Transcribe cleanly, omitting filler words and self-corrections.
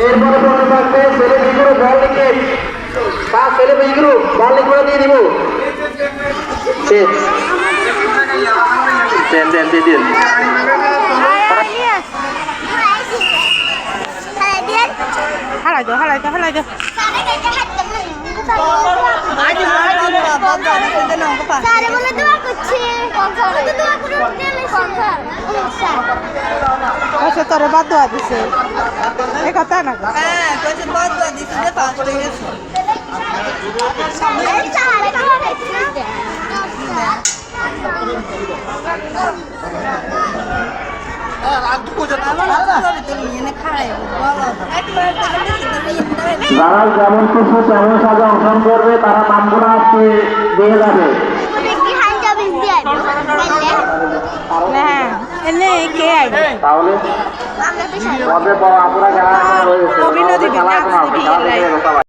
এরপরে প্রশ্ন থাকবে ছেলে বিগুরু বল লিখে পাঁচ ছেলে বিগুরু বল লিখে দিয়ে দিব দেন দিন হারাই দাও আচ্ছা তোরে বাদ দেওয়া দিছে এই কথা না হ্যাঁ কইছে বাদ দেওয়া দিছে যে পাস হয়ে গেছে যারা যেমন কিছু তেমন সাজে অংশগ্রহণ করবে তারা নামগুলো আজকে দিয়ে যাবে হ্যাঁ এনে কে আইবে তাহলে আপনারা যারা রয়েছে অভিনয় দিবেন